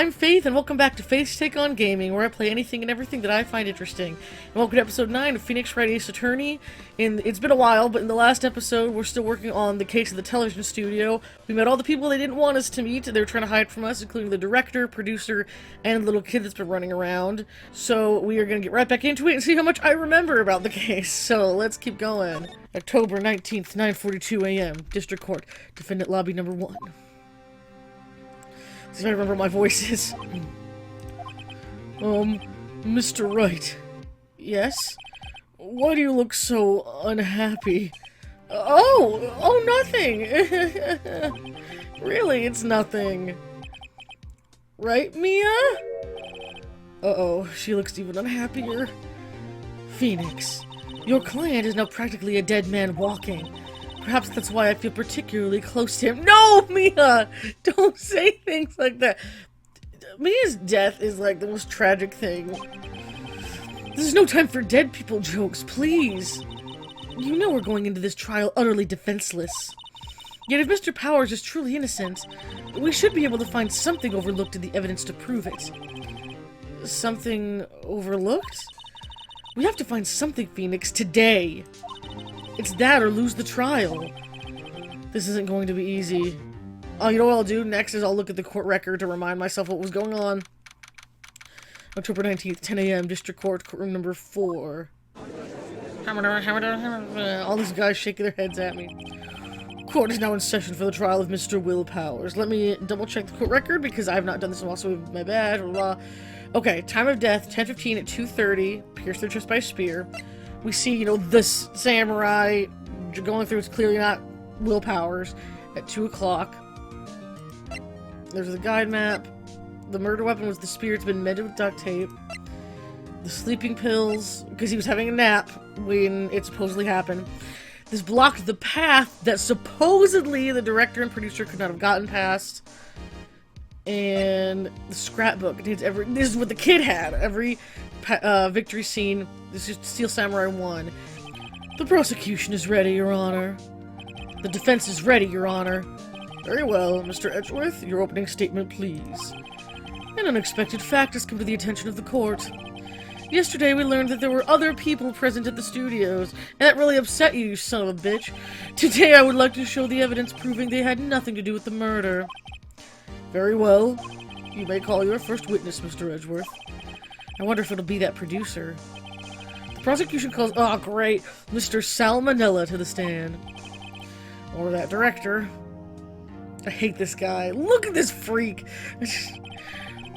I'm Faith, and welcome back to Faith's Take on Gaming, where I play anything and everything that I find interesting. And welcome to episode 9 of Phoenix Wright Ace Attorney. It's been a while, but in the last episode, we're still working on the case of the television studio. We met all the people they didn't want us to meet. They were trying to hide from us, including the director, producer, and the little kid that's been running around. So we are going to get right back into it and see how much I remember about the case. So let's keep going. October 19th, 9:42 a.m. District Court, Defendant Lobby Number 1. See if I remember what my voice is. Mr. Wright. Yes? Why do you look so unhappy? Oh, nothing! Really, it's nothing. Right, Mia? Uh-oh, she looks even unhappier. Phoenix, your client is now practically a dead man walking. Perhaps that's why I feel particularly close to him. No, Mia! Don't say things like that. Mia's death is like the most tragic thing. This is no time for dead people jokes, please. You know we're going into this trial utterly defenseless. Yet if Mr. Powers is truly innocent, we should be able to find something overlooked in the evidence to prove it. Something overlooked? We have to find something, Phoenix, today. It's that or lose the trial. This isn't going to be easy. Oh, you know what I'll do next is I'll look at the court record to remind myself what was going on. October 19th, 10 a.m., District Court, courtroom number 4. All these guys shaking their heads at me. Court is now in session for the trial of Mr. Will Powers. Let me double check the court record because I have not done this in a while, so my bad. Okay, time of death, 10:15 at 2:30, pierced through chest by a spear. We see, you know, this samurai going through. It's clearly not Will Powers. At 2 o'clock. There's the guide map. The murder weapon was the spear. It's been mended with duct tape. The sleeping pills, because he was having a nap when it supposedly happened. This blocked the path that supposedly the director and producer could not have gotten past. And the scrapbook contains this is what the kid had. Every victory scene. This is Steel Samurai 1. The prosecution is ready, Your Honor. The defense is ready, Your Honor. Very well, Mr. Edgeworth, your opening statement, please. An unexpected fact has come to the attention of the court. Yesterday we learned that there were other people present at the studios, and that really upset you, you son of a bitch. Today I would like to show the evidence proving they had nothing to do with the murder. Very well. You may call your first witness, Mr. Edgeworth. I wonder if it'll be that producer. The prosecution calls, oh great, Mr. Salmonella to the stand. Or that director. I hate this guy. Look at this freak!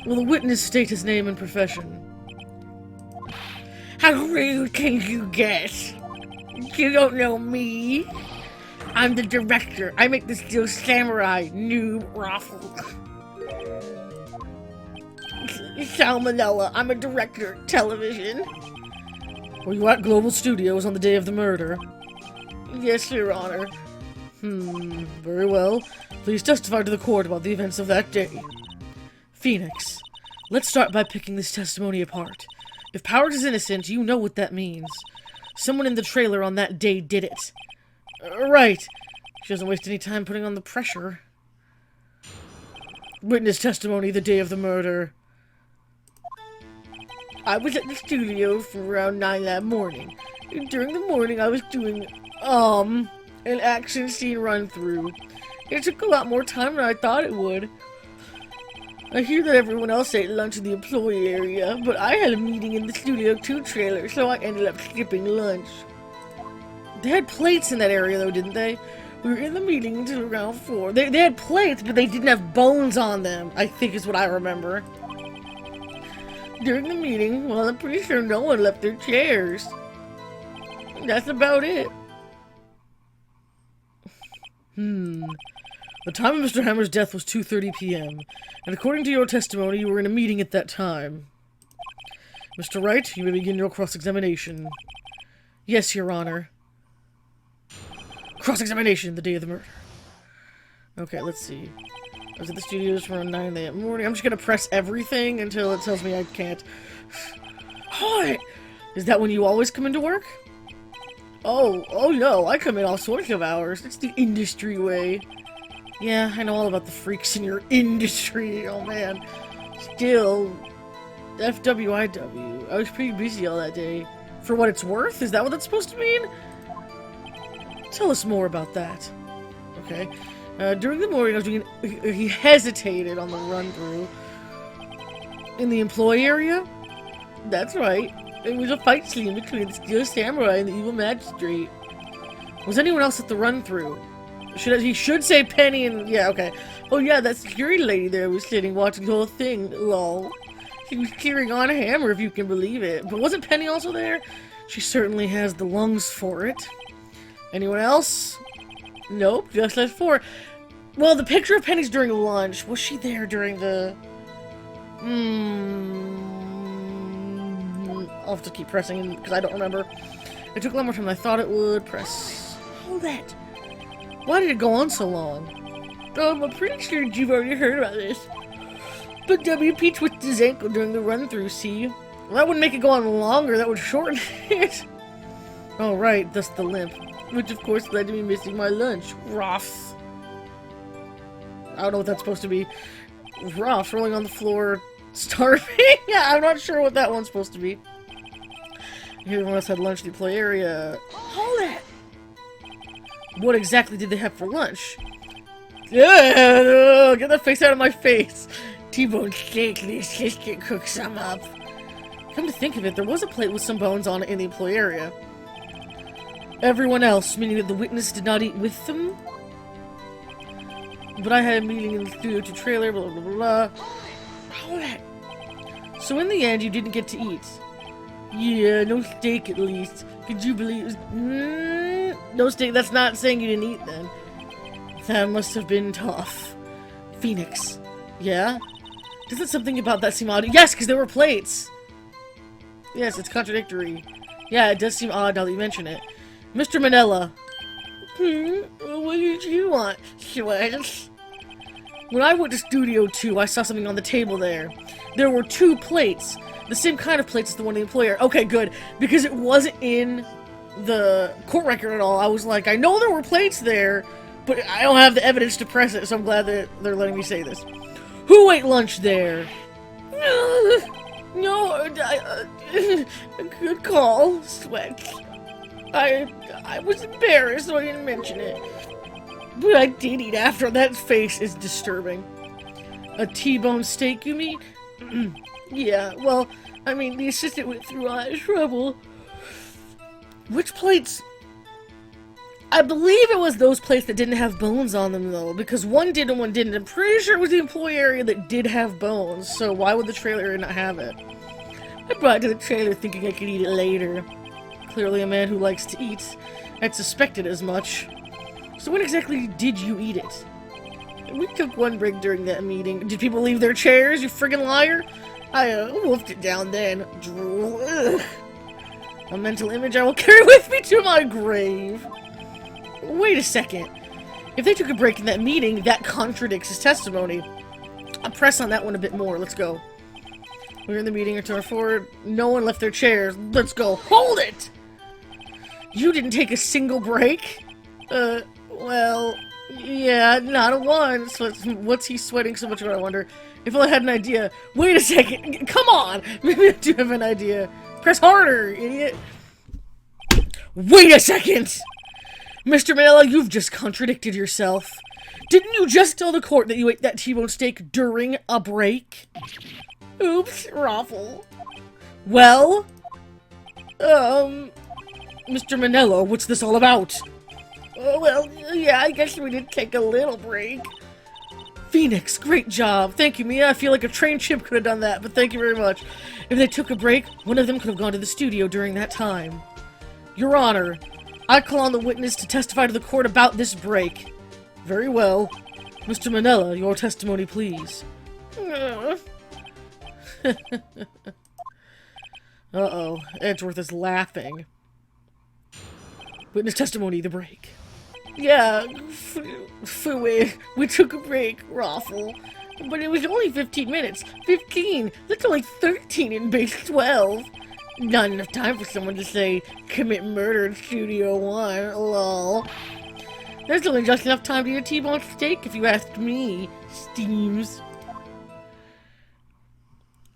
Will the witness state his name and profession? How rude can you get? You don't know me. I'm the director. I make the Steel Samurai, noob raffle. Salmonella, I'm a director, television. Were you at Global Studios on the day of the murder? Yes, Your Honor. Very well. Please testify to the court about the events of that day. Phoenix, let's start by picking this testimony apart. If Powers is innocent, you know what that means. Someone in the trailer on that day did it. Right. She doesn't waste any time putting on the pressure. Witness testimony the day of the murder. I was at the studio for around 9 that morning. During the morning, I was doing, an action scene run-through. It took a lot more time than I thought it would. I hear that everyone else ate lunch in the employee area, but I had a meeting in the Studio 2 trailer, so I ended up skipping lunch. They had plates in that area, though, didn't they? We were in the meeting until around 4. They had plates, but they didn't have bones on them, I think is what I remember. During the meeting, well, I'm pretty sure no one left their chairs. That's about it. The time of Mr. Hammer's death was 2:30 p.m., and according to your testimony, you were in a meeting at that time. Mr. Wright, you may begin your cross-examination. Yes, Your Honor. Cross-examination, the day of the murder. Okay, let's see. I was at the studios for around 9 that morning. I'm just gonna press everything until it tells me I can't. Hi! Is that when you always come into work? Oh no, I come in all sorts of hours. It's the industry way. Yeah, I know all about the freaks in your industry. Oh man. Still, FWIW. I was pretty busy all that day. For what it's worth? Is that what that's supposed to mean? Tell us more about that. Okay. During the morning, I was doing... He hesitated on the run-through. In the employee area? That's right. It was a fight scene between the Steel Samurai and the Evil Magistrate. Was anyone else at the run-through? He should say Penny and... Yeah, okay. Oh yeah, that security lady there was sitting watching the whole thing. Lol. She was cheering on a hammer, if you can believe it. But wasn't Penny also there? She certainly has the lungs for it. Anyone else? Nope, just us four. Well, the picture of Penny's during lunch. Was she there during the... I'll have to keep pressing because I don't remember. It took a lot more time than I thought it would. Press. Hold that. Why did it go on so long? I'm pretty sure you've already heard about this. But WP twisted his ankle during the run-through, see? Well, that wouldn't make it go on longer, that would shorten it. Oh, right, thus the limp. Which, of course, led to me missing my lunch. Rough. I don't know what that's supposed to be. Rough, rolling on the floor, starving? Yeah, I'm not sure what that one's supposed to be. Everyone else had lunch in the play area. Hold it! What exactly did they have for lunch? Yeah, get that face out of my face. T-bone steak, the assistant cooked some up. Come to think of it, there was a plate with some bones on it in the employee area. Everyone else, meaning that the witness did not eat with them? But I had a meeting in the studio to trailer, blah blah blah blah. Hold it. So in the end, you didn't get to eat. Yeah, no steak at least. Could you believe it was... no steak, that's not saying you didn't eat then. That must have been tough. Phoenix. Yeah? Doesn't something about that seem odd? Yes, because there were plates! Yes, it's contradictory. Yeah, it does seem odd now that you mention it. Mr. Manella. What did you want, Sweats? When I went to Studio 2, I saw something on the table there. There were 2 plates. The same kind of plates as the one in the employer. Okay, good. Because it wasn't in the court record at all. I was like, I know there were plates there, but I don't have the evidence to press it, so I'm glad that they're letting me say this. Who ate lunch there? No, good call, Sweat. I was embarrassed, so I didn't mention it. But I did eat after. That face is disturbing. A T-bone steak, you mean? Yeah, well, I mean, the assistant went through a lot of trouble. Which plates? I believe it was those plates that didn't have bones on them, though, because one did and one didn't. I'm pretty sure it was the employee area that did have bones, so why would the trailer area not have it? I brought it to the trailer thinking I could eat it later. Clearly a man who likes to eat. I'd suspected as much. So when exactly did you eat it? We took one break during that meeting. Did people leave their chairs, you friggin' liar? I wolfed it down then. Drool. Ugh. A mental image I will carry with me to my grave. Wait a second. If they took a break in that meeting, that contradicts his testimony. I'll press on that one a bit more. Let's go. We're in the meeting, return forward. No one left their chairs. Let's go. Hold it! You didn't take a single break? Well, yeah, not a one. So what's he sweating so much about, I wonder? If I had an idea. Wait a second. Come on! Maybe I do have an idea. Press harder, idiot. Wait a second! Mr. Manella, you've just contradicted yourself. Didn't you just tell the court that you ate that T-bone steak during a break? Oops, Raffle. Well? Mr. Manella, what's this all about? Well, yeah, I guess we did take a little break. Phoenix, great job. Thank you, Mia. I feel like a trained chimp could have done that, but thank you very much. If they took a break, one of them could have gone to the studio during that time. Your Honor, I call on the witness to testify to the court about this break. Very well. Mr. Manella, your testimony, please. Uh-oh. Edgeworth is laughing. Witness testimony, the break. Yeah, Fooey, we took a break, Raffle. But it was only 15 minutes. 15! That's only 13 in base 12. Not enough time for someone to say, commit murder in Studio 1, lol. There's only just enough time to eat a T-bone steak if you ask me, Steams.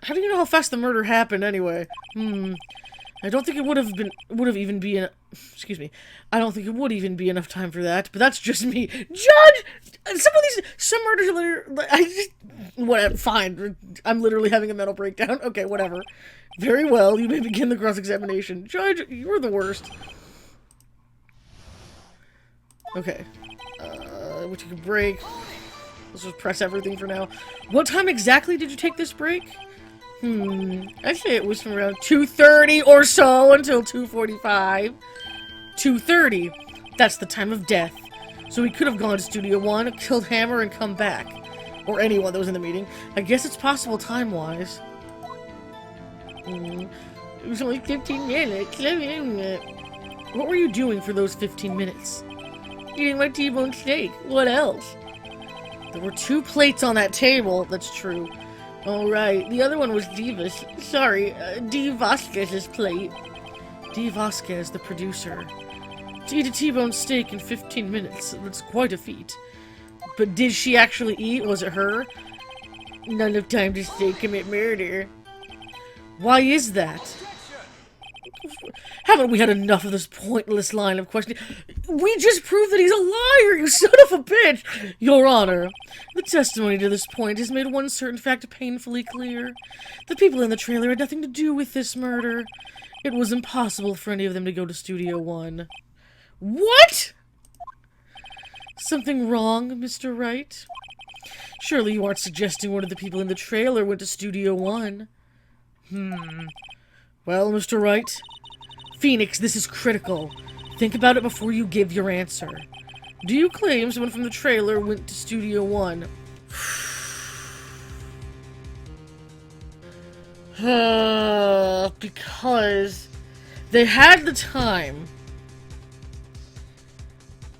How do you know how fast the murder happened anyway? I don't think it would have even been excuse me. I don't think it would even be enough time for that, but that's just me. Judge! Some murders are whatever, fine. I'm literally having a mental breakdown. Okay, whatever. Very well, you may begin the cross-examination. Judge, you're the worst. Okay. We took a break. Let's just press everything for now. What time exactly did you take this break? I'd say it was from around 2:30 or so until 2:45. 2:30. That's the time of death. So we could have gone to Studio 1, killed Hammer, and come back. Or anyone that was in the meeting. I guess it's possible time-wise. It was only 15 minutes. What were you doing for those 15 minutes? Eating my T-bone steak. What else? There were 2 plates on that table. That's true. Oh, right. The other one was Divas. Sorry, D. Vasquez's plate. D. Vasquez, the producer. To eat a T-bone steak in 15 minutes. That's quite a feat. But did she actually eat? Was it her? Not enough time to say commit murder. Why is that? Haven't we had enough of this pointless line of questioning? We just proved that he's a liar, you son of a bitch! Your Honor, the testimony to this point has made one certain fact painfully clear. The people in the trailer had nothing to do with this murder. It was impossible for any of them to go to Studio 1. What? Something wrong, Mr. Wright? Surely you aren't suggesting one of the people in the trailer went to Studio 1. Well, Mr. Wright, Phoenix, this is critical. Think about it before you give your answer. Do you claim someone from the trailer went to Studio 1? Because they had the time,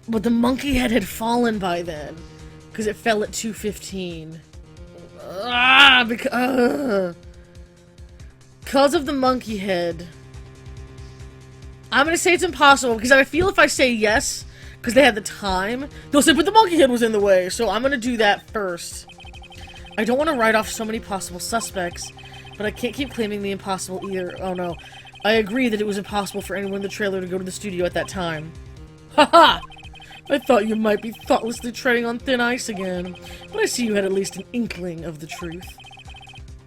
but the monkey head had fallen by then, because it fell at 2:15. Because of the monkey head. I'm gonna say it's impossible, because I feel if I say yes, because they had the time, they'll say, but the monkey head was in the way, so I'm gonna do that first. I don't want to write off so many possible suspects, but I can't keep claiming the impossible either. Oh no. I agree that it was impossible for anyone in the trailer to go to the studio at that time. Haha! I thought you might be thoughtlessly treading on thin ice again, but I see you had at least an inkling of the truth.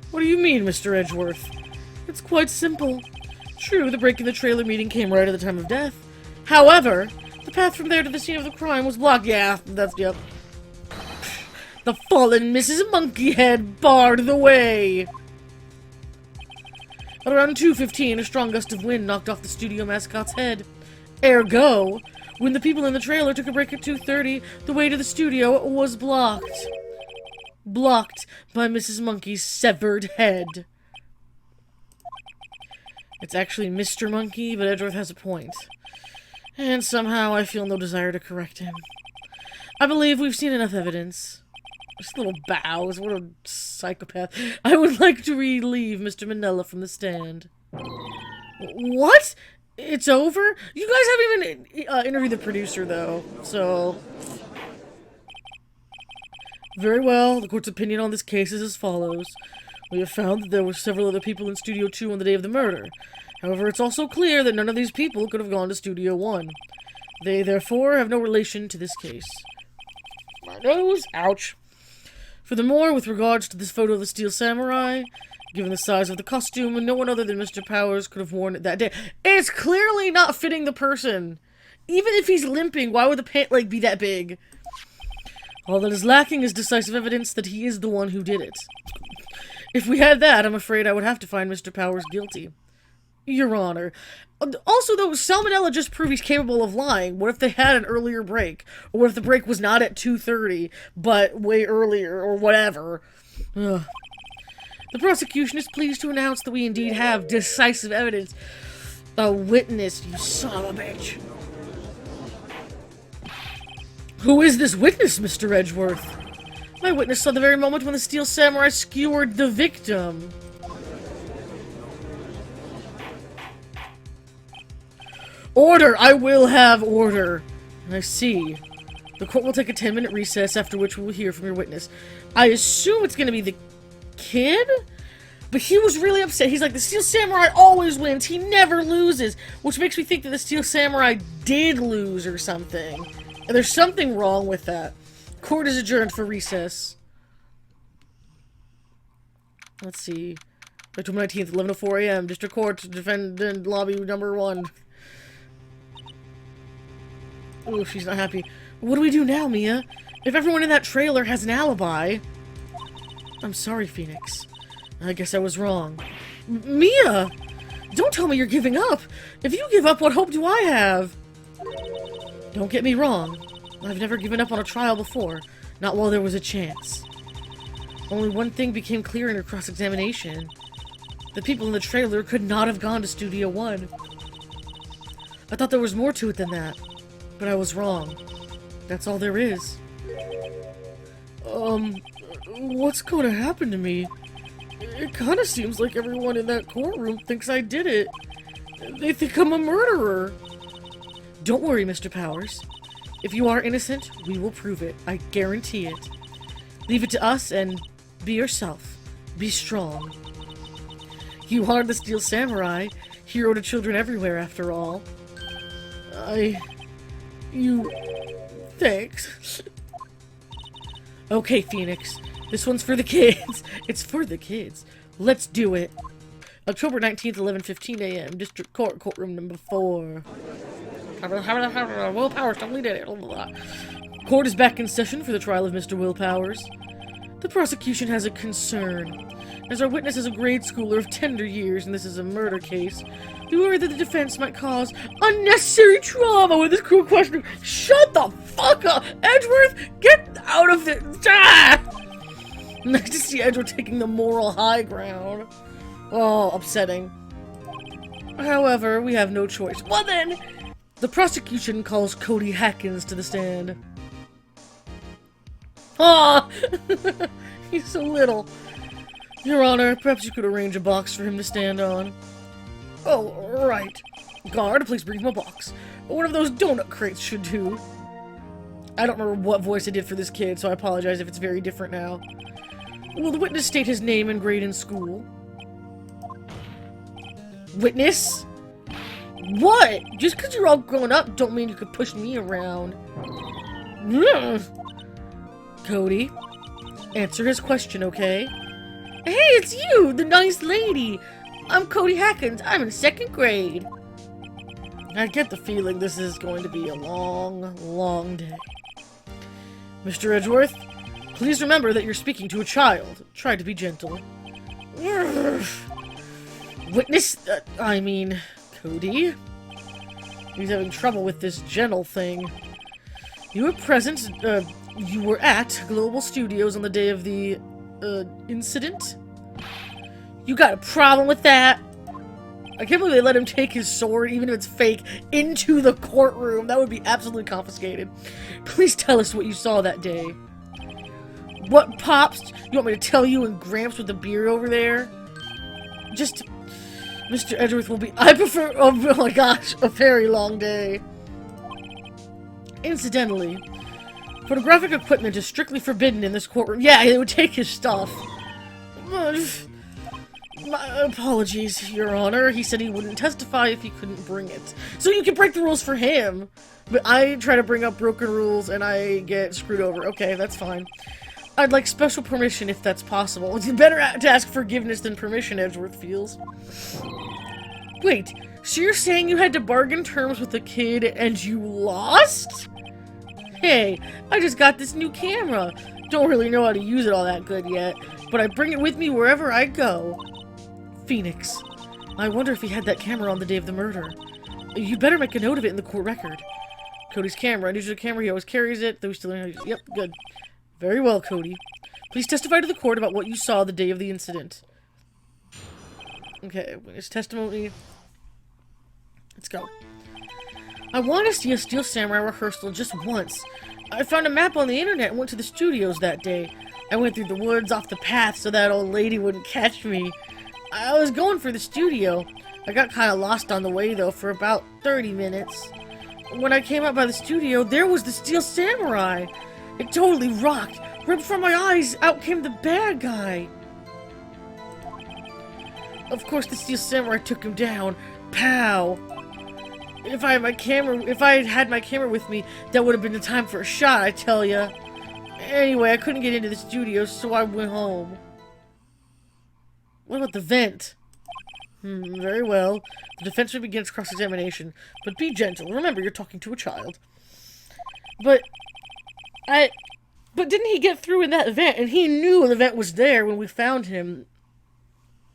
What do you mean, Mr. Edgeworth? It's quite simple. True, the break in the trailer meeting came right at the time of death. However, the path from there to the scene of the crime was blocked. Yeah, yep. The fallen Mrs. Monkeyhead barred the way. At around 2:15, a strong gust of wind knocked off the studio mascot's head. Ergo, when the people in the trailer took a break at 2:30, the way to the studio was blocked. Blocked by Mrs. Monkey's severed head. It's actually Mr. Monkey, but Edgeworth has a point. And somehow I feel no desire to correct him. I believe we've seen enough evidence. Just little bows, what a psychopath. I would like to relieve Mr. Manella from the stand. What? It's over? You guys haven't even interviewed the producer, though, so... Very well, the court's opinion on this case is as follows. We have found that there were several other people in Studio 2 on the day of the murder. However, it's also clear that none of these people could have gone to Studio 1. They, therefore, have no relation to this case. My nose? Ouch. Furthermore, with regards to this photo of the Steel Samurai, given the size of the costume, no one other than Mr. Powers could have worn it that day. It's clearly not fitting the person! Even if he's limping, why would the pant leg be that big? All that is lacking is decisive evidence that he is the one who did it. If we had that, I'm afraid I would have to find Mr. Powers guilty. Your Honor. Also, though, Salmonella just proved he's capable of lying. What if they had an earlier break? Or what if the break was not at 2:30, but way earlier, or whatever? Ugh. The prosecution is pleased to announce that we indeed have decisive evidence. A witness, you son of a bitch. Who is this witness, Mr. Edgeworth? My witness saw the very moment when the Steel Samurai skewered the victim. Order! I will have order. I see. The court will take a 10-minute recess, after which we will hear from your witness. I assume it's going to be the kid? But he was really upset. He's like, the Steel Samurai always wins. He never loses. Which makes me think that the Steel Samurai did lose or something. And there's something wrong with that. Court is adjourned for recess. Let's see. October 19th, 11:04 a.m. District Court, defendant lobby number 1. Oh, she's not happy. What do we do now, Mia? If everyone in that trailer has an alibi... I'm sorry, Phoenix. I guess I was wrong. Mia! Don't tell me you're giving up! If you give up, what hope do I have? Don't get me wrong. I've never given up on a trial before. Not while there was a chance. Only one thing became clear in her cross-examination. The people in the trailer could not have gone to Studio One. I thought there was more to it than that. But I was wrong. That's all there is. What's going to happen to me? It kind of seems like everyone in that courtroom thinks I did it. They think I'm a murderer. Don't worry, Mr. Powers. If you are innocent, we will prove it. I guarantee it. Leave it to us and be yourself. Be strong. You are the Steel Samurai, hero to children everywhere, after all. Thanks. Okay, Phoenix. This one's for the kids. It's for the kids. Let's do it. October 19th, 11:15 a.m. District Court, courtroom number 4. Will Powers completed it. Court is back in session for the trial of Mr. Will Powers. The prosecution has a concern. As our witness is a grade schooler of tender years, and this is a murder case, we worry that the defense might cause unnecessary trauma with this cruel questioning. Shut the fuck up! Edgeworth, get out of this! Ah! Nice to see Edgeworth taking the moral high ground. Oh, upsetting. However, we have no choice. Well then, the prosecution calls Cody Hackins to the stand. Ah! He's so little. Your Honor, perhaps you could arrange a box for him to stand on. Oh, right. Guard, please bring him a box. One of those donut crates should do. I don't remember what voice I did for this kid, so I apologize if it's very different now. Will the witness state his name and grade in school? Witness? What? Just because you're all grown up don't mean you could push me around. Cody, answer his question, okay? Hey, it's you, the nice lady. I'm Cody Hackins. I'm in 2nd grade. I get the feeling this is going to be a long, long day. Mr. Edgeworth, please remember that you're speaking to a child. Try to be gentle. Witness, Cody? He's having trouble with this gentle thing. You were at Global Studios on the day of the, incident? You got a problem with that? I can't believe they let him take his sword, even if it's fake, into the courtroom. That would be absolutely confiscated. Please tell us what you saw that day. What, Pops? You want me to tell you and Gramps with the beard over there? Just... Mr. Edgeworth will be... I prefer... Oh my gosh, a very long day. Incidentally, photographic equipment is strictly forbidden in this courtroom. Yeah, they would take his stuff. My apologies, Your Honor. He said he wouldn't testify if he couldn't bring it. So you can break the rules for him. But I try to bring up broken rules and I get screwed over. Okay, that's fine. I'd like special permission if that's possible. It's better to ask forgiveness than permission, Edgeworth feels. Wait, so you're saying you had to bargain terms with the kid and you lost? Hey, I just got this new camera. Don't really know how to use it all that good yet, but I bring it with me wherever I go. Phoenix, I wonder if he had that camera on the day of the murder. You better make a note of it in the court record. Cody's camera. Unusual camera, he always carries it, though he's still... Yep, good. Very well, Cody. Please testify to the court about what you saw the day of the incident. Okay, his testimony... Let's go. I want to see a Steel Samurai rehearsal just once. I found a map on the internet and went to the studios that day. I went through the woods off the path so that old lady wouldn't catch me. I was going for the studio. I got kind of lost on the way, though, for about 30 minutes. When I came out by the studio, there was the Steel Samurai. It totally rocked. Right before my eyes, out came the bad guy. Of course, the Steel Samurai took him down. Pow! If I had my camera with me, that would have been the time for a shot, I tell ya. Anyway, I couldn't get into the studio, so I went home. What about the vent? Very well. The defense will begin its cross-examination, but be gentle. Remember, you're talking to a child. But didn't he get through in that vent? And he knew the vent was there when we found him.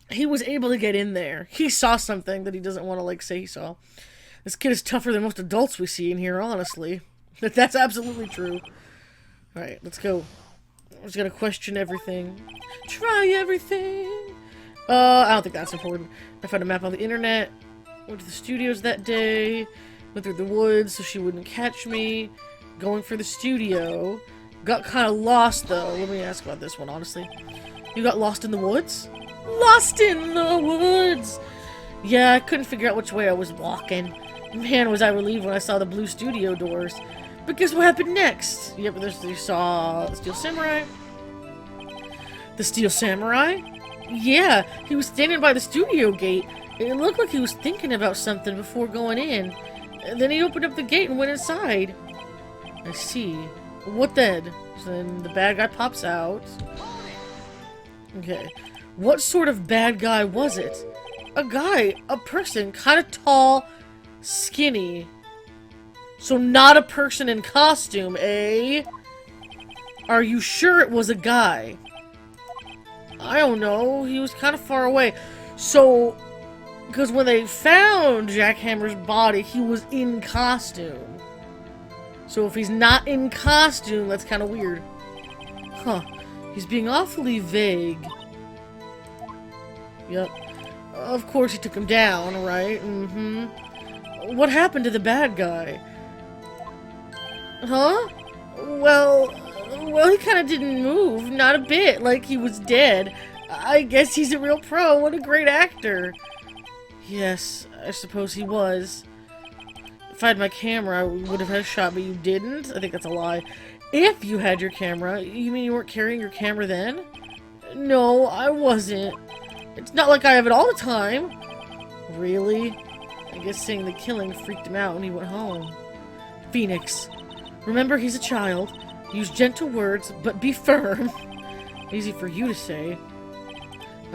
He was able to get in there. He saw something that he doesn't want to, like, say he saw. This kid is tougher than most adults we see in here, honestly. That's absolutely true. Alright, let's go. I'm just gonna question everything. Try everything! I don't think that's important. I found a map on the internet. Went to the studios that day. Went through the woods so she wouldn't catch me. Going for the studio. Got kind of lost, though. Let me ask about this one, honestly. You got lost in the woods? Lost in the woods! Yeah, I couldn't figure out which way I was walking. Man, was I relieved when I saw the blue studio doors. But guess what happened next? Yep, you saw the Steel Samurai. The Steel Samurai? Yeah, he was standing by the studio gate. It looked like he was thinking about something before going in. And then he opened up the gate and went inside. I see. What then? So then the bad guy pops out. Okay. What sort of bad guy was it? A person, kind of tall, skinny. So not a person in costume, eh? Are you sure it was a guy? I don't know. He was kind of far away. So, because when they found Jack Hammer's body, he was in costume. So if he's not in costume, that's kind of weird. Huh. He's being awfully vague. Yep. Of course he took him down, right? What happened to the bad guy? Huh? Well, he kind of didn't move. Not a bit. Like he was dead. I guess he's a real pro. What a great actor. Yes, I suppose he was. If I had my camera, I would have had a shot, but you didn't? I think that's a lie. If you had your camera, you mean you weren't carrying your camera then? No, I wasn't. It's not like I have it all the time. Really? I guess seeing the killing freaked him out when he went home. Phoenix. Remember, he's a child. Use gentle words, but be firm. Easy for you to say.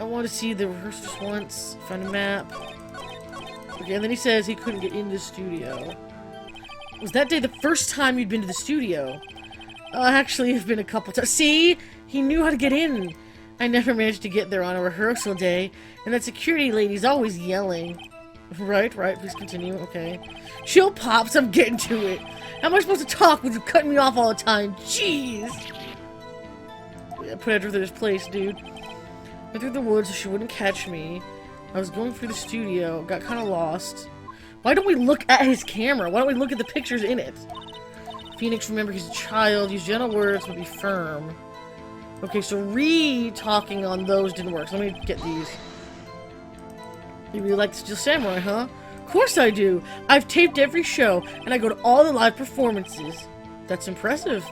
I want to see the rehearsals once. Find a map. Okay, and then he says he couldn't get into the studio. Was that day the first time you'd been to the studio? Actually, it's been a couple times. See? He knew how to get in. I never managed to get there on a rehearsal day, and that security lady's always yelling. Right, please continue, okay. Chill, Pops, I'm getting to it. How am I supposed to talk with you cutting me off all the time? Jeez! Yeah, put Edward in his place, dude. Went through the woods so she wouldn't catch me. I was going through the studio, got kind of lost. Why don't we look at his camera? Why don't we look at the pictures in it? Phoenix, remember he's a child. Use gentle words, but be firm. Okay, so re-talking on those didn't work. So let me get these. You really like Steel Samurai, huh? Of course I do. I've taped every show, and I go to all the live performances. That's impressive.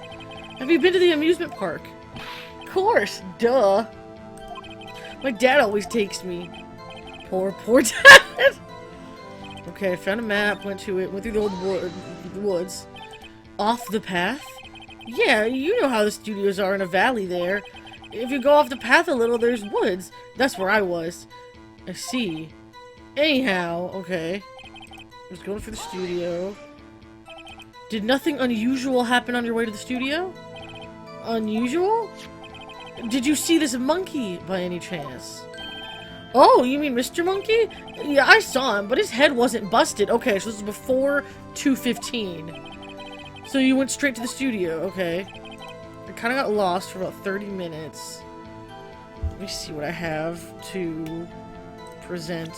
Have you been to the amusement park? Of course, duh. My dad always takes me. Poor dad. Okay, I found a map, went to it, went through the woods. Off the path? Yeah, you know how the studios are in a valley there. If you go off the path a little, there's woods. That's where I was. I see. Anyhow, okay. I was going for the studio. Did nothing unusual happen on your way to the studio? Unusual? Did you see this monkey by any chance? Oh, you mean Mr. Monkey? Yeah, I saw him, but his head wasn't busted. Okay, so this is before 2:15. So you went straight to the studio, okay. I kind of got lost for about 30 minutes. Let me see what I have to present.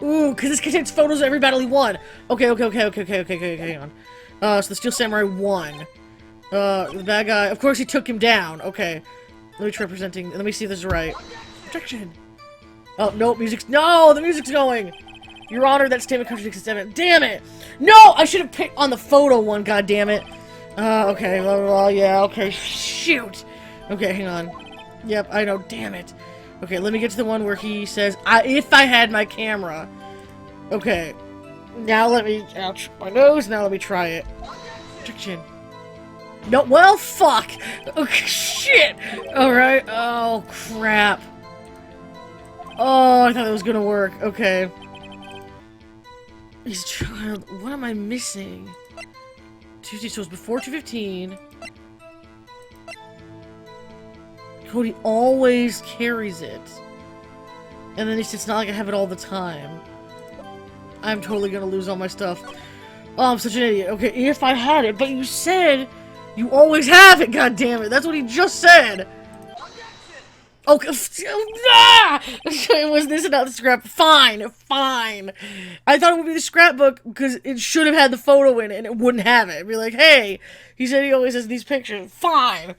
Ooh, because this contains photos of every battle he won. Okay, hang on. So the Steel Samurai won. The bad guy, of course he took him down. Okay. Let me try presenting, let me see if this is right. Protection! Oh, no, no, the music's going! Your Honor, that statement contradicts the statement. Damn it! No! I should have picked on the photo one, goddammit. Okay, blah, blah, blah, yeah, okay, shoot! Okay, hang on. Yep, I know, damn it. Okay, let me get to the one where he says, if I had my camera. Okay. Now let me, ouch, my nose, now let me try it. Check chin. No, well, fuck! Okay, shit! Alright, oh, crap. Oh, I thought that was gonna work. Okay. He's a child. What am I missing? Tuesday, so it's before 2:15. Cody always carries it. And then it's not like I have it all the time. I'm totally gonna lose all my stuff. Oh, I'm such an idiot. Okay, if I had it, but you said you always have it, God damn it. That's what he just said. Okay, was this not the scrap? Fine, fine. I thought it would be the scrapbook because it should have had the photo in it and it wouldn't have it. It'd be like, hey, he said he always has these pictures. Fine.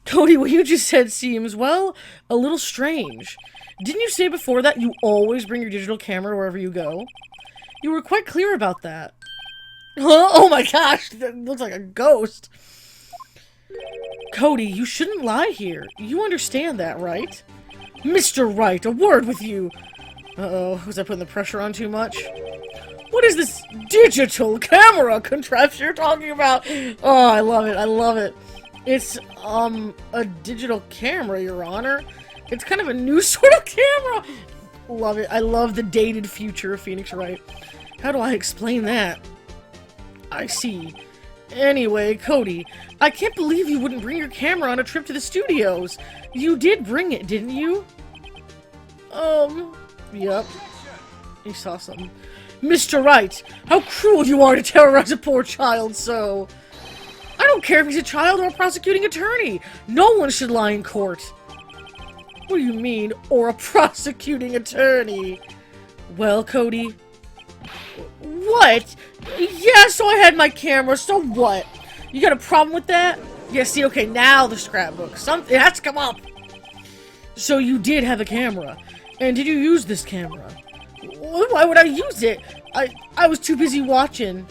Cody, what you just said seems, well, a little strange. Didn't you say before that you always bring your digital camera wherever you go? You were quite clear about that. Huh? Oh my gosh, that looks like a ghost. Cody, you shouldn't lie here. You understand that, right? Mr. Wright, a word with you. Uh-oh, was I putting the pressure on too much? What is this digital camera contraption you're talking about? Oh, I love it, I love it. It's, a digital camera, Your Honor. It's kind of a new sort of camera. Love it. I love the dated future of Phoenix Wright. How do I explain that? I see. Anyway, Cody, I can't believe you wouldn't bring your camera on a trip to the studios. You did bring it, didn't you? Yep. He saw something. Mr. Wright, how cruel you are to terrorize a poor child so. I don't care if he's a child or a prosecuting attorney. No one should lie in court. What do you mean, or a prosecuting attorney? Well, Cody. What? Yeah, so I had my camera, so what? You got a problem with that? Yeah, see, okay, now the scrapbook. Something has to come up. So you did have a camera. And did you use this camera? Why would I use it? I was too busy watching.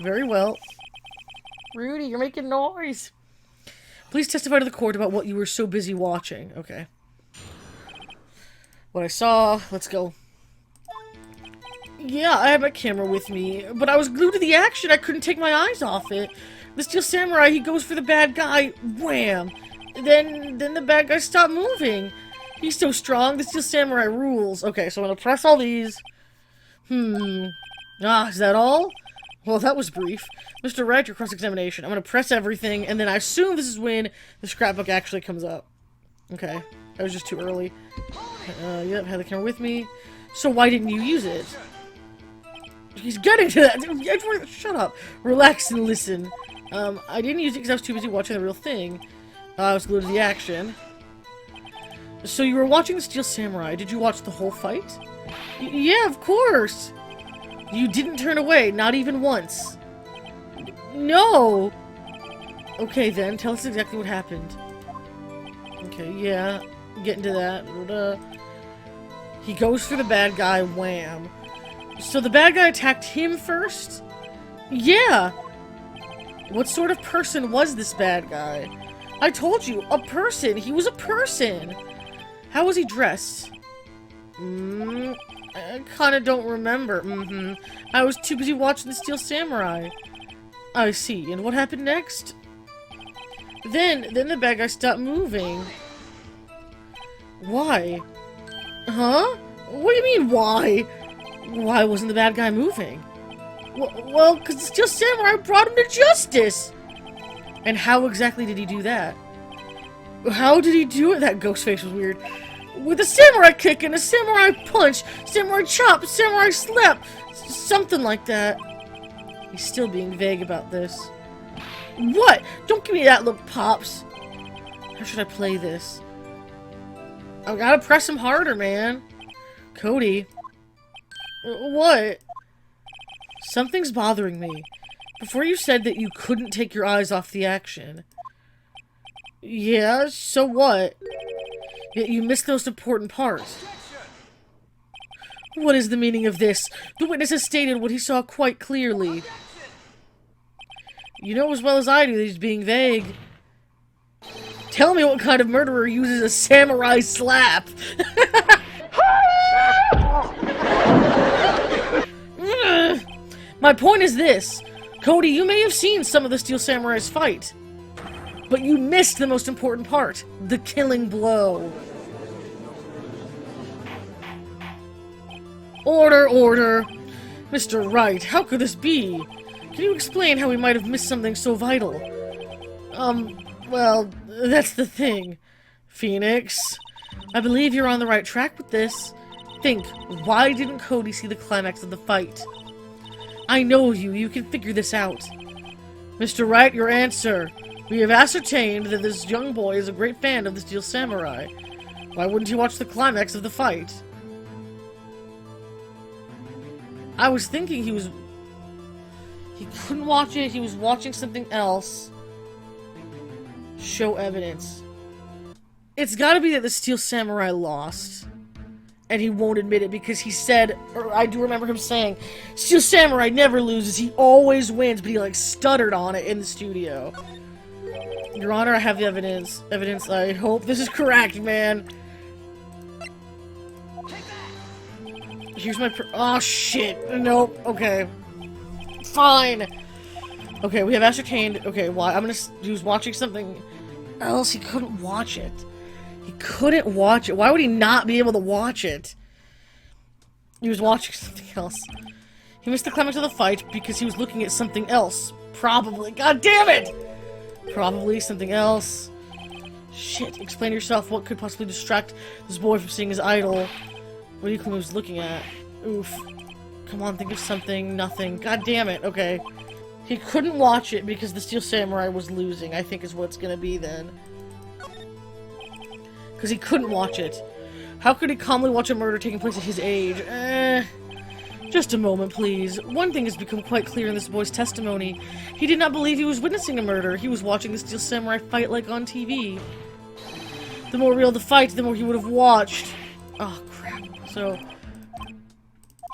Very well. Rudy, you're making noise. Please testify to the court about what you were so busy watching. Okay. What I saw. Let's go. Yeah, I had my camera with me, but I was glued to the action. I couldn't take my eyes off it. The Steel Samurai, he goes for the bad guy. Wham! Then the bad guy stopped moving. He's so strong. The Steel Samurai rules. Okay, so I'm gonna press all these. Is that all? Well, that was brief. Mr. Wright, your cross-examination. I'm gonna press everything, and then I assume this is when the scrapbook actually comes up. Okay. That was just too early. Yep, had the camera with me. So why didn't you use it? He's getting to that! Shut up! Relax and listen. I didn't use it because I was too busy watching the real thing. I was glued to the action. So you were watching the Steel Samurai. Did you watch the whole fight? Yeah, of course! You didn't turn away, not even once. No! Okay then, tell us exactly what happened. Okay, yeah, getting to that. He goes for the bad guy, wham. So the bad guy attacked him first? Yeah! What sort of person was this bad guy? I told you, a person! He was a person! How was he dressed? I kinda don't remember. I was too busy watching the Steel Samurai. I see. And what happened next? Then the bad guy stopped moving. Why? Huh? What do you mean, why? Why wasn't the bad guy moving? Well, because the Steel Samurai brought him to justice! And how exactly did he do that? How did he do it? That ghost face was weird. With a samurai kick and a samurai punch, samurai chop, samurai slap, something like that. He's still being vague about this. What? Don't give me that look, Pops. How should I play this? I gotta press him harder, man. Cody. What? Something's bothering me. Before you said that you couldn't take your eyes off the action. Yeah, so what? Yet you missed the most important parts. What is the meaning of this? The witness has stated what he saw quite clearly. You know as well as I do that he's being vague. Tell me what kind of murderer uses a samurai slap. My point is this. Cody, you may have seen some of the Steel Samurais fight, but you missed the most important part, the killing blow. Order, order. Mr. Wright, how could this be? Can you explain how we might have missed something so vital? Well, that's the thing. Phoenix, I believe you're on the right track with this. Think, why didn't Cody see the climax of the fight? I know you can figure this out. Mr. Wright, your answer. We have ascertained that this young boy is a great fan of the Steel Samurai. Why wouldn't he watch the climax of the fight? I was thinking he couldn't watch it, he was watching something else. Show evidence. It's gotta be that the Steel Samurai lost. And he won't admit it because he said, or I do remember him saying, Steel Samurai never loses, he always wins, but he like stuttered on it in the studio. Your Honor, I have the evidence. I hope this is correct, man. Here's my oh shit, nope, okay. Fine. Okay, we have ascertained, okay, why, he was watching something else, he couldn't watch it. He couldn't watch it. Why would he not be able to watch it? He was watching something else. He missed the climax of the fight because he was looking at something else. Probably. God damn it! Probably something else. Shit, explain yourself. What could possibly distract this boy from seeing his idol? What do you think he was looking at? Oof. Come on, think of something. Nothing. God damn it. Okay. He couldn't watch it because the Steel Samurai was losing, I think is what it's gonna be then. Because he couldn't watch it. How could he calmly watch a murder taking place at his age? Just a moment, please. One thing has become quite clear in this boy's testimony. He did not believe he was witnessing a murder. He was watching the Steel Samurai fight like on TV. The more real the fight, the more he would have watched. Oh, crap. So...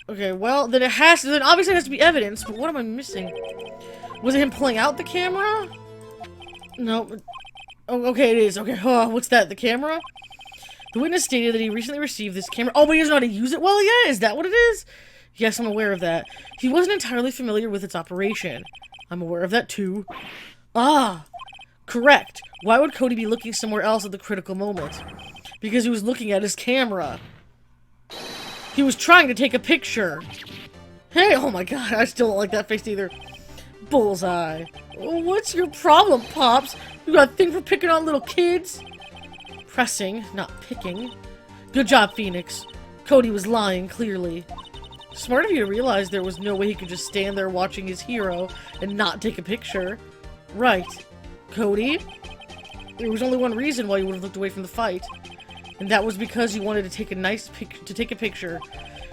okay, well, then obviously it has to be evidence, but what am I missing? Was it him pulling out the camera? No. Oh, okay, it is. Okay, what's that? The camera? The witness stated that he recently received this camera. Oh, but he doesn't know how to use it well yet? Is that what it is? Yes, I'm aware of that. He wasn't entirely familiar with its operation. I'm aware of that too. Ah, correct. Why would Cody be looking somewhere else at the critical moment? Because he was looking at his camera. He was trying to take a picture. Hey, oh my god, I still don't like that face either. Bullseye. What's your problem, Pops? You got a thing for picking on little kids? Pressing, not picking. Good job, Phoenix. Cody was lying, clearly. Smart of you to realize there was no way he could just stand there watching his hero and not take a picture. Right. Cody? There was only one reason why you would have looked away from the fight. And that was because you wanted to take a picture.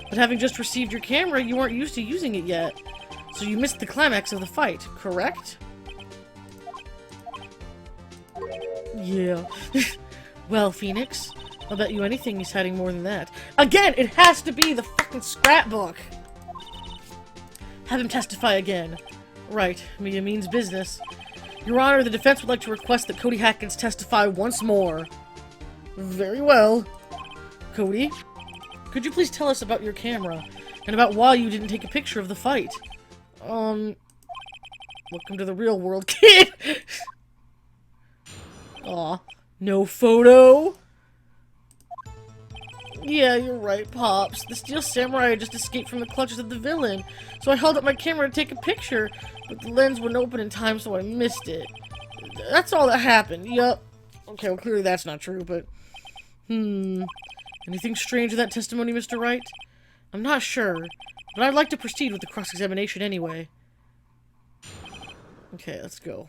But having just received your camera, you weren't used to using it yet. So you missed the climax of the fight, correct? Yeah. Well, Phoenix, I'll bet you anything he's hiding more than that. Again, it has to be the fucking scrapbook! Have him testify again. Right, media means business. Your Honor, the defense would like to request that Cody Hatkins testify once more. Very well. Cody, could you please tell us about your camera, and about why you didn't take a picture of the fight? Welcome to the real world, kid! Aw, no photo? Yeah, you're right, Pops. The Steel Samurai had just escaped from the clutches of the villain, so I held up my camera to take a picture, but the lens wouldn't open in time, so I missed it. That's all that happened, yup. Okay, well, clearly that's not true, but... Anything strange in that testimony, Mr. Wright? I'm not sure, but I'd like to proceed with the cross-examination anyway. Okay, let's go.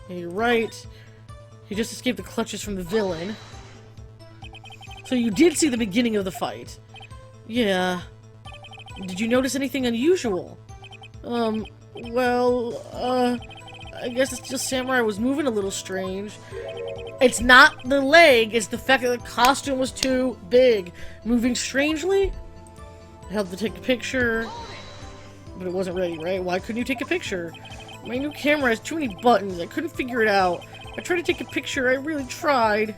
Yeah, you're right. He just escaped the clutches from the villain. So you did see the beginning of the fight. Yeah. Did you notice anything unusual? Well, I guess the Steel Samurai was moving a little strange. It's not the leg, it's the fact that the costume was too big. Moving strangely? I helped to take a picture, but it wasn't ready, right? Why couldn't you take a picture? My new camera has too many buttons. I couldn't figure it out. I tried to take a picture. I really tried.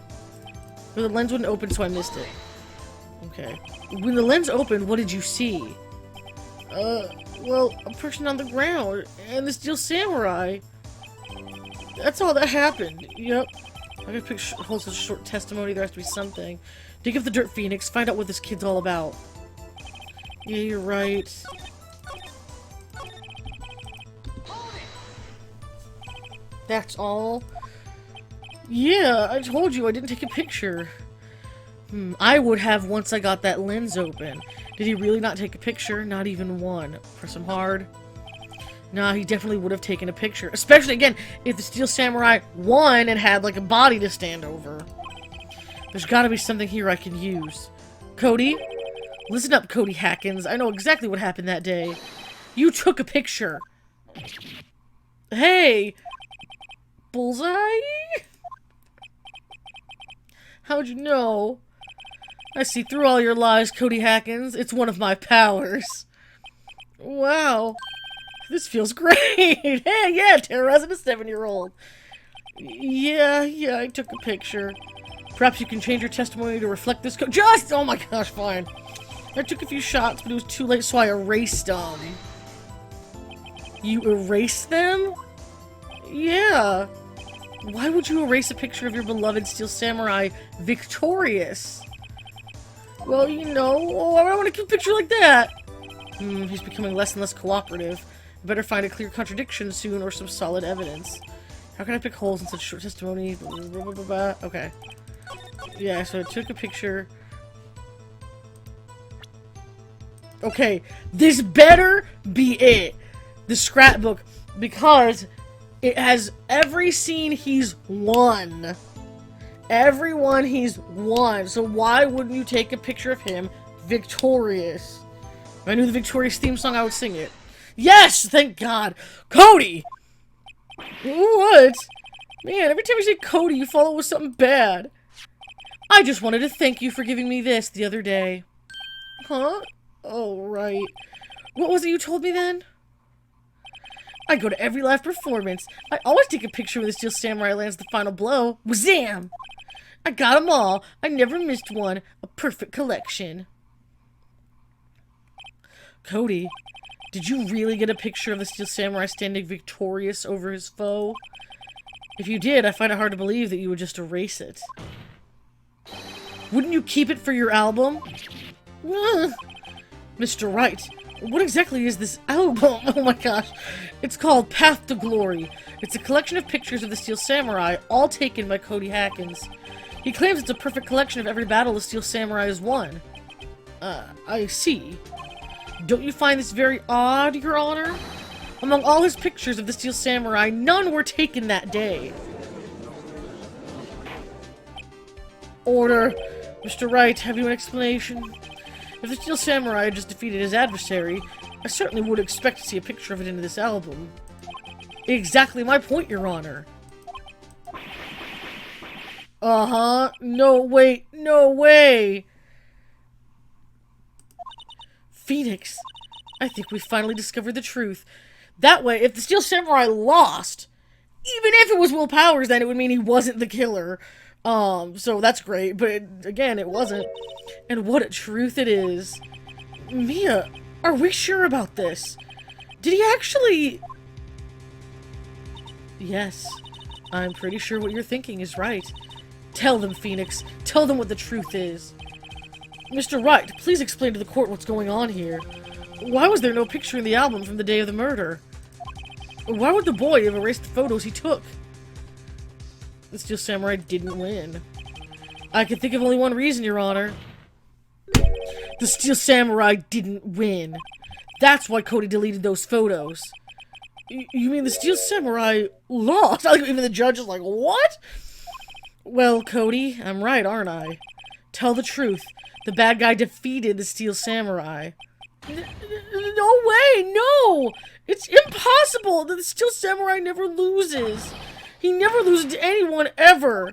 But the lens wouldn't open, so I missed it. Okay. When the lens opened, what did you see? Well, a person on the ground, and the Steel Samurai. That's all that happened. Yep. I gotta hold such a short testimony, there has to be something. Dig up the dirt, Phoenix. Find out what this kid's all about. Yeah, you're right. That's all? Yeah, I told you I didn't take a picture. I would have once I got that lens open. Did he really not take a picture? Not even one. Press him hard. Nah, he definitely would have taken a picture. Especially, again, if the Steel Samurai won and had, like, a body to stand over. There's gotta be something here I can use. Cody? Listen up, Cody Hackins. I know exactly what happened that day. You took a picture. Hey! Bullseye? How'd you know? I see through all your lies, Cody Hackins. It's one of my powers. Wow. This feels great. Hey, yeah, terrorizing a 7-year-old. Yeah, I took a picture. Perhaps you can change your testimony to reflect this oh my gosh, fine. I took a few shots, but it was too late, so I erased them. You erased them? Yeah. Why would you erase a picture of your beloved Steel Samurai victorious? Well, you know, I don't want to keep a picture like that. He's becoming less and less cooperative. I better find a clear contradiction soon or some solid evidence. How can I pick holes in such short testimony? Okay. Yeah, so I took a picture. Okay, this better be it. The scrapbook, because it has every scene he's won. Everyone he's won. So why wouldn't you take a picture of him victorious? If I knew the Victorious theme song, I would sing it. Yes! Thank God! Cody! What? Man, every time you say Cody, you follow with something bad. I just wanted to thank you for giving me this the other day. Huh? Oh, right. What was it you told me then? I go to every live performance. I always take a picture when the Steel Samurai lands the final blow. Wazam! I got them all. I never missed one. A perfect collection. Cody, did you really get a picture of the Steel Samurai standing victorious over his foe? If you did, I find it hard to believe that you would just erase it. Wouldn't you keep it for your album? Mr. Wright, what exactly is this album? Oh my gosh. It's called Path to Glory. It's a collection of pictures of the Steel Samurai, all taken by Cody Hackins. He claims it's a perfect collection of every battle the Steel Samurai has won. I see. Don't you find this very odd, Your Honor? Among all his pictures of the Steel Samurai, none were taken that day. Order. Mr. Wright, have you an explanation? If the Steel Samurai had just defeated his adversary, I certainly would expect to see a picture of it in this album. Exactly my point, Your Honor. Uh-huh. No, wait. No way! Phoenix, I think we finally discovered the truth. That way, if the Steel Samurai lost, even if it was Will Powers, then it would mean he wasn't the killer. So that's great, but again, it wasn't. And what a truth it is. Mia, are we sure about this? Did he actually... Yes, I'm pretty sure what you're thinking is right. Tell them, Phoenix. Tell them what the truth is. Mr. Wright, please explain to the court what's going on here. Why was there no picture in the album from the day of the murder? Why would the boy have erased the photos he took? The Steel Samurai didn't win. I can think of only one reason, Your Honor. The Steel Samurai didn't win. That's why Cody deleted those photos. You mean the Steel Samurai lost? Even the judge is like, what? Well, Cody, I'm right, aren't I? Tell the truth. The bad guy defeated the Steel Samurai. No way, no! It's impossible! The Steel Samurai never loses. He never loses to anyone, ever.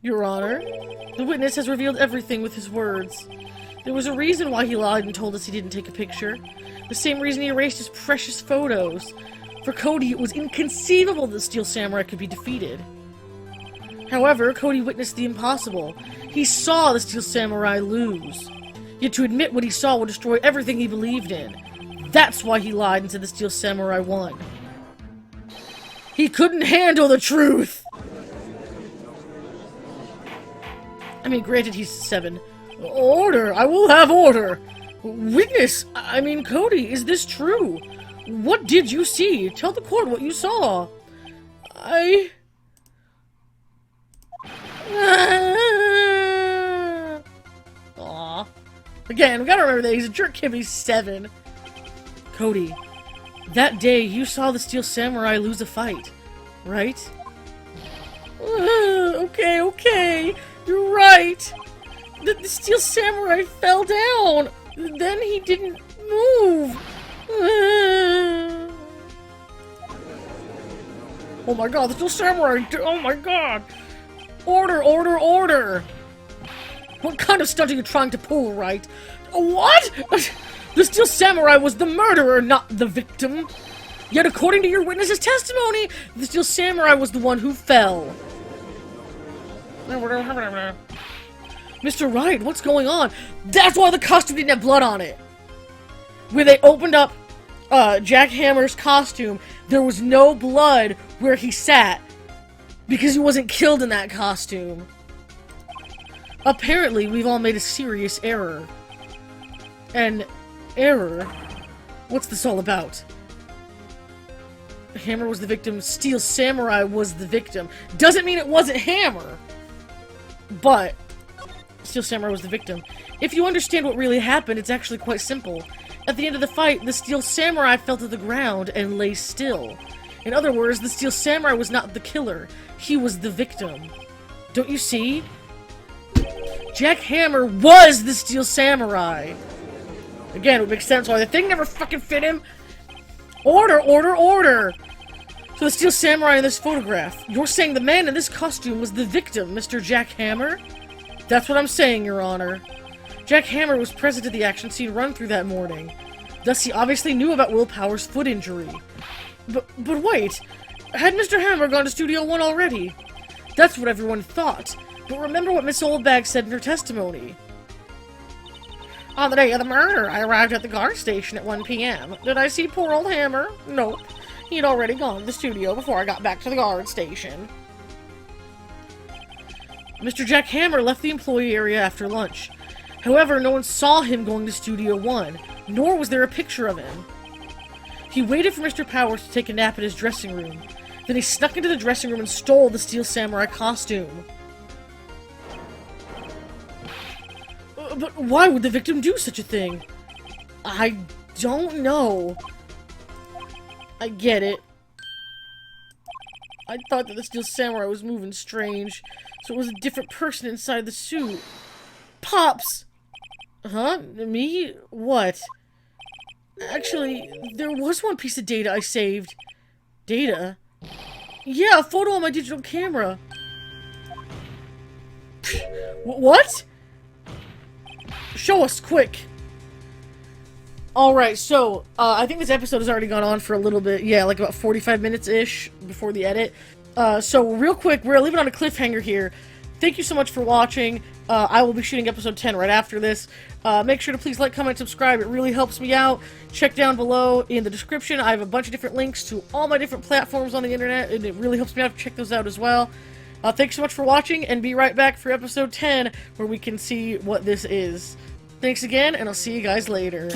Your Honor, the witness has revealed everything with his words. There was a reason why he lied and told us he didn't take a picture. The same reason he erased his precious photos. For Cody, it was inconceivable that the Steel Samurai could be defeated. However, Cody witnessed the impossible. He saw the Steel Samurai lose. Yet to admit what he saw would destroy everything he believed in. That's why he lied and said the Steel Samurai won. He couldn't handle the truth! I mean, granted, he's 7. Order! I will have order! Witness! I mean, Cody, is this true? What did you see? Tell the court what you saw. Aww. Again, we gotta remember that he's a jerk kid, he's 7. Cody, that day you saw the Steel Samurai lose a fight, right? Okay. You're right. The Steel Samurai fell down. Then he didn't move. Oh my god, the Steel Samurai! Oh my god! Order! What kind of stunt are you trying to pull, right? What? The Steel Samurai was the murderer, not the victim. Yet according to your witness's testimony, the Steel Samurai was the one who fell. Mr. Wright, what's going on? That's why the costume didn't have blood on it! When they opened up Jack Hammer's costume, there was no blood where he sat, because he wasn't killed in that costume. Apparently, we've all made a serious error. An error? What's this all about? Hammer was the victim, Steel Samurai was the victim. Doesn't mean it wasn't Hammer! But Steel Samurai was the victim. If you understand what really happened, it's actually quite simple. At the end of the fight, the Steel Samurai fell to the ground and lay still. In other words, the Steel Samurai was not the killer. He was the victim. Don't you see? Jack Hammer was the Steel Samurai! Again, it would make sense why the thing never fucking fit him. Order! So the Steel Samurai in this photograph, you're saying the man in this costume was the victim, Mr. Jack Hammer? That's what I'm saying, Your Honor. Jack Hammer was present at the action scene run through that morning. Thus, he obviously knew about Will Power's foot injury. But wait! Had Mr. Hammer gone to Studio One already? That's what everyone thought. But remember what Miss Oldbag said in her testimony. On the day of the murder, I arrived at the guard station at 1 p.m. Did I see poor old Hammer? Nope. He'd already gone to the studio before I got back to the guard station. Mr. Jack Hammer left the employee area after lunch. However, no one saw him going to Studio One, nor was there a picture of him. He waited for Mr. Powers to take a nap in his dressing room. Then he snuck into the dressing room and stole the Steel Samurai costume. But why would the victim do such a thing? I don't know. I get it. I thought that the Steel Samurai was moving strange, so it was a different person inside the suit. Pops! Huh? Me? What? Actually, there was one piece of data I saved. Data? Yeah, a photo on my digital camera. What? Show us, quick! Alright, so, I think this episode has already gone on for a little bit. Yeah, like about 45 minutes-ish before the edit. So, real quick, we're leaving on a cliffhanger here. Thank you so much for watching. I will be shooting episode 10 right after this. Make sure to please like, comment, subscribe. It really helps me out. Check down below in the description. I have a bunch of different links to all my different platforms on the internet, and it really helps me out to check those out as well. Thanks so much for watching, and be right back for episode 10, where we can see what this is. Thanks again, and I'll see you guys later.